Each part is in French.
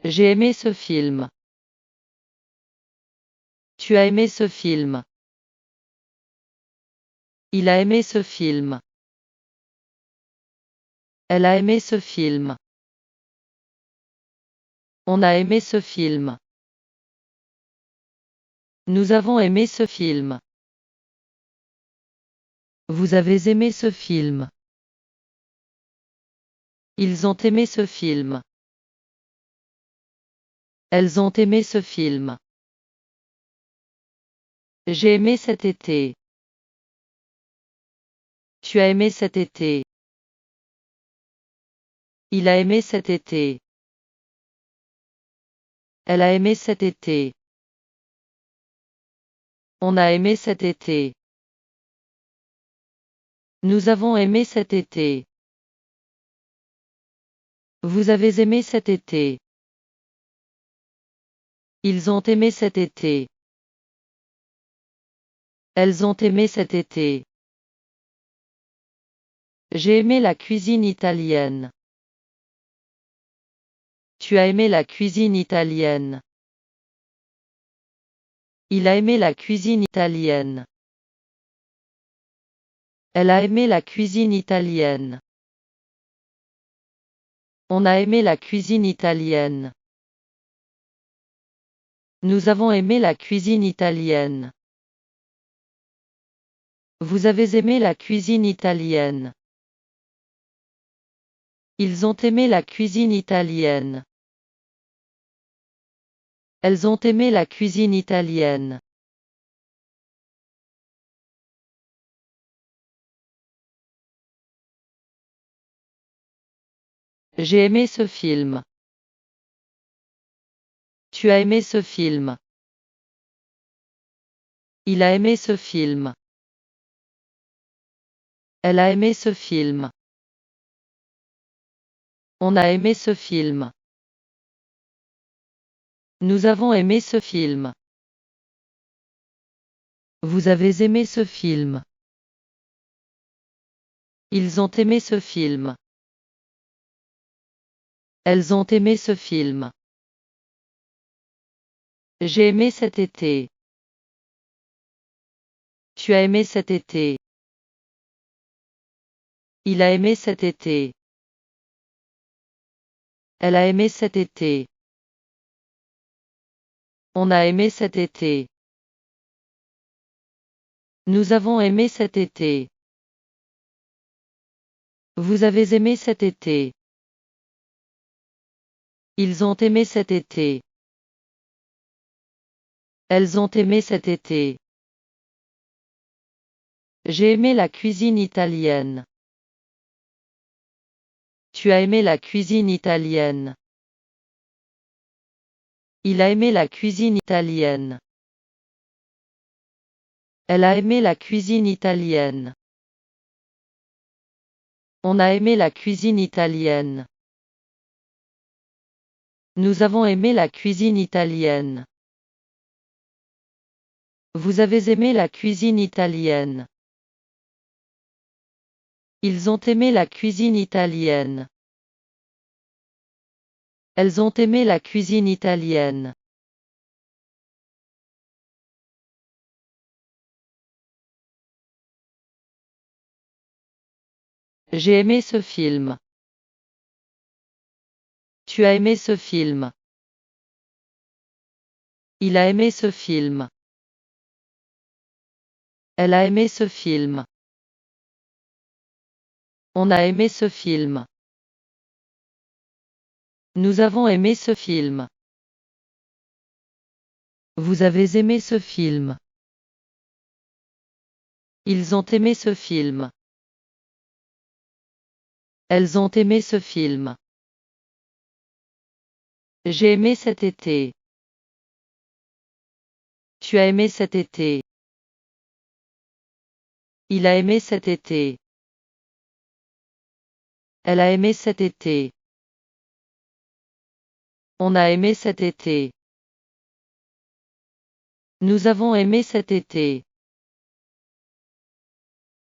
J'ai aimé ce film. Tu as aimé ce film. Il a aimé ce film. Elle a aimé ce film. On a aimé ce film. Nous avons aimé ce film. Vous avez aimé ce film. Ils ont aimé ce film. Elles ont aimé ce film. J'ai aimé cet été. Tu as aimé cet été. Il a aimé cet été. Elle a aimé cet été. On a aimé cet été. Nous avons aimé cet été. Vous avez aimé cet été. Ils ont aimé cet été. Elles ont aimé cet été. J'ai aimé la cuisine italienne. Tu as aimé la cuisine italienne. Il a aimé la cuisine italienne. Elle a aimé la cuisine italienne. On a aimé la cuisine italienne. Nous avons aimé la cuisine italienne. Vous avez aimé la cuisine italienne. Ils ont aimé la cuisine italienne. Elles ont aimé la cuisine italienne. J'ai aimé ce film. Tu as aimé ce film. Il a aimé ce film. Elle a aimé ce film. On a aimé ce film. Nous avons aimé ce film. Vous avez aimé ce film. Ils ont aimé ce film. Elles ont aimé ce film. J'ai aimé cet été. Tu as aimé cet été. Il a aimé cet été. Elle a aimé cet été. On a aimé cet été. Nous avons aimé cet été. Vous avez aimé cet été. Ils ont aimé cet été. Elles ont aimé cet été. J'ai aimé la cuisine italienne. Tu as aimé la cuisine italienne. Il a aimé la cuisine italienne. Elle a aimé la cuisine italienne. On a aimé la cuisine italienne. Nous avons aimé la cuisine italienne. Vous avez aimé la cuisine italienne. Ils ont aimé la cuisine italienne. Elles ont aimé la cuisine italienne. J'ai aimé ce film. Tu as aimé ce film. Il a aimé ce film. Elle a aimé ce film. On a aimé ce film. Nous avons aimé ce film. Vous avez aimé ce film. Ils ont aimé ce film. Elles ont aimé ce film. J'ai aimé cet été. Tu as aimé cet été. Il a aimé cet été. Elle a aimé cet été. On a aimé cet été. Nous avons aimé cet été.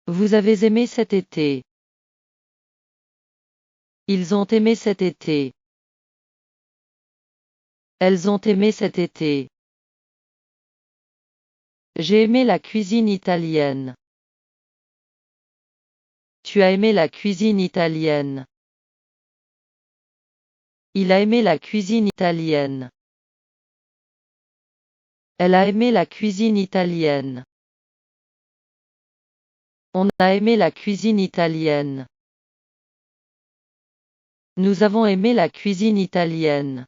Vous avez aimé cet été. Ils ont aimé cet été. Elles ont aimé cet été. J'ai aimé la cuisine italienne. Tu as aimé la cuisine italienne. Il a aimé la cuisine italienne. Elle a aimé la cuisine italienne. On a aimé la cuisine italienne. Nous avons aimé la cuisine italienne.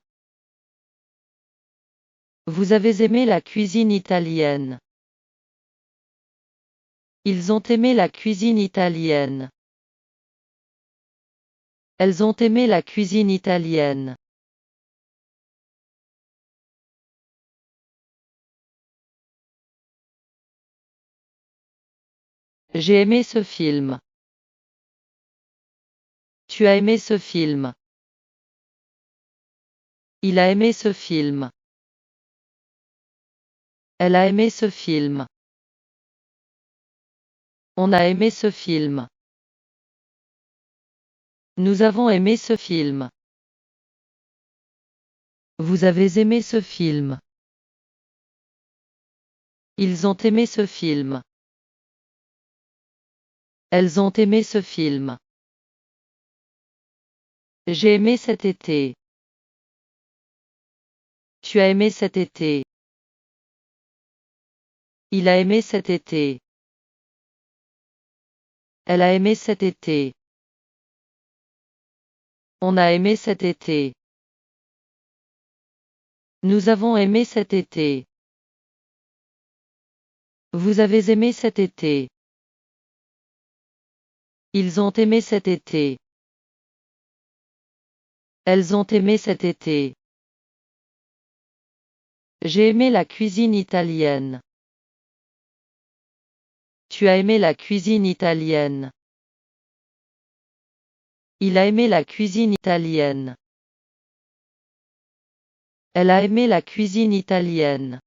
Vous avez aimé la cuisine italienne. Ils ont aimé la cuisine italienne. Elles ont aimé la cuisine italienne. J'ai aimé ce film. Tu as aimé ce film. Il a aimé ce film. Elle a aimé ce film. On a aimé ce film. Nous avons aimé ce film. Vous avez aimé ce film. Ils ont aimé ce film. Elles ont aimé ce film. J'ai aimé cet été. Tu as aimé cet été. Il a aimé cet été. Elle a aimé cet été. On a aimé cet été. Nous avons aimé cet été. Vous avez aimé cet été. Ils ont aimé cet été. Elles ont aimé cet été. J'ai aimé la cuisine italienne. Tu as aimé la cuisine italienne. Il a aimé la cuisine italienne. Elle a aimé la cuisine italienne.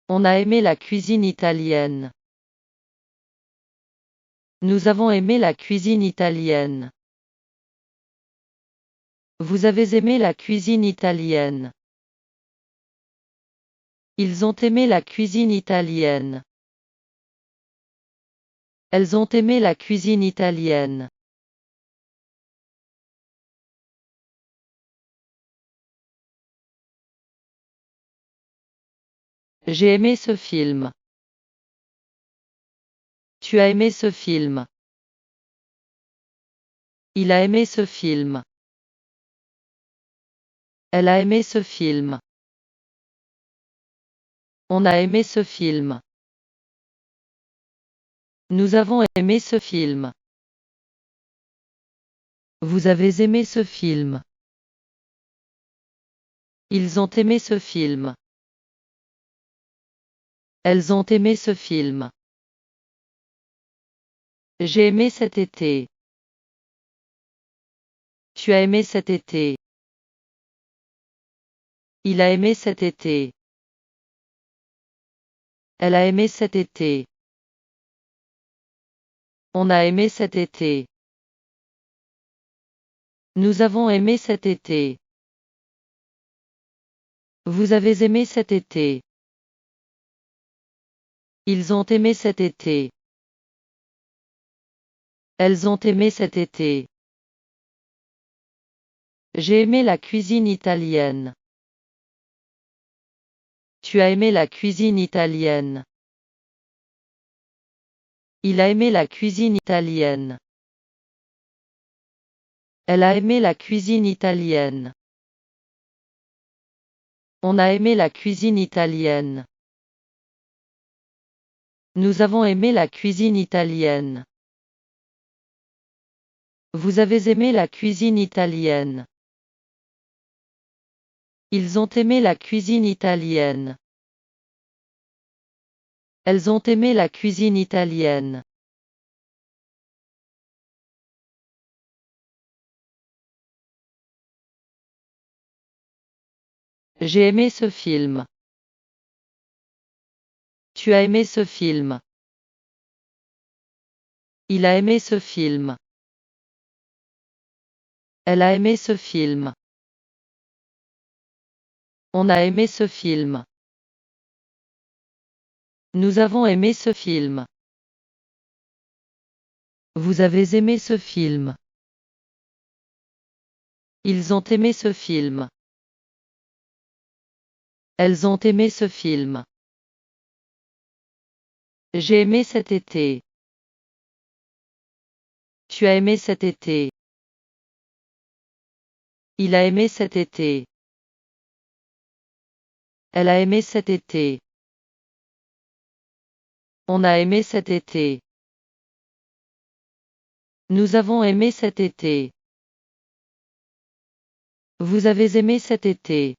On a aimé la cuisine italienne. Nous avons aimé la cuisine italienne. Vous avez aimé la cuisine italienne. Ils ont aimé la cuisine italienne. Elles ont aimé la cuisine italienne. J'ai aimé ce film. Tu as aimé ce film. Il a aimé ce film. Elle a aimé ce film. On a aimé ce film. Nous avons aimé ce film. Vous avez aimé ce film. Ils ont aimé ce film. Elles ont aimé ce film. J'ai aimé cet été. Tu as aimé cet été. Il a aimé cet été. Elle a aimé cet été. On a aimé cet été. Nous avons aimé cet été. Vous avez aimé cet été. Ils ont aimé cet été. Elles ont aimé cet été. J'ai aimé la cuisine italienne. Tu as aimé la cuisine italienne. Il a aimé la cuisine italienne. Elle a aimé la cuisine italienne. On a aimé la cuisine italienne. Nous avons aimé la cuisine italienne. Vous avez aimé la cuisine italienne. Ils ont aimé la cuisine italienne. Elles ont aimé la cuisine italienne. J'ai aimé ce film. Tu as aimé ce film. Il a aimé ce film. Elle a aimé ce film. On a aimé ce film. Nous avons aimé ce film. Vous avez aimé ce film. Ils ont aimé ce film. Elles ont aimé ce film. J'ai aimé cet été. Tu as aimé cet été. Il a aimé cet été. Elle a aimé cet été. On a aimé cet été. Nous avons aimé cet été. Vous avez aimé cet été.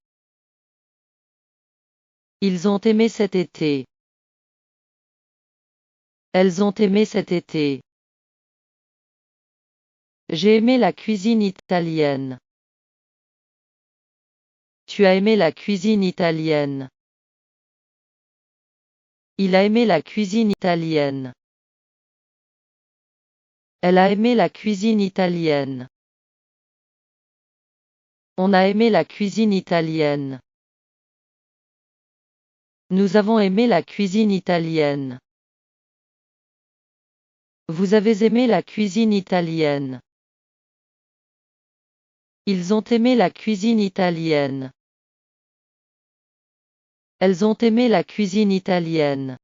Ils ont aimé cet été. Elles ont aimé cet été. J'ai aimé la cuisine italienne. Tu as aimé la cuisine italienne. Il a aimé la cuisine italienne. Elle a aimé la cuisine italienne. On a aimé la cuisine italienne. Nous avons aimé la cuisine italienne. Vous avez aimé la cuisine italienne. Ils ont aimé la cuisine italienne. Elles ont aimé la cuisine italienne.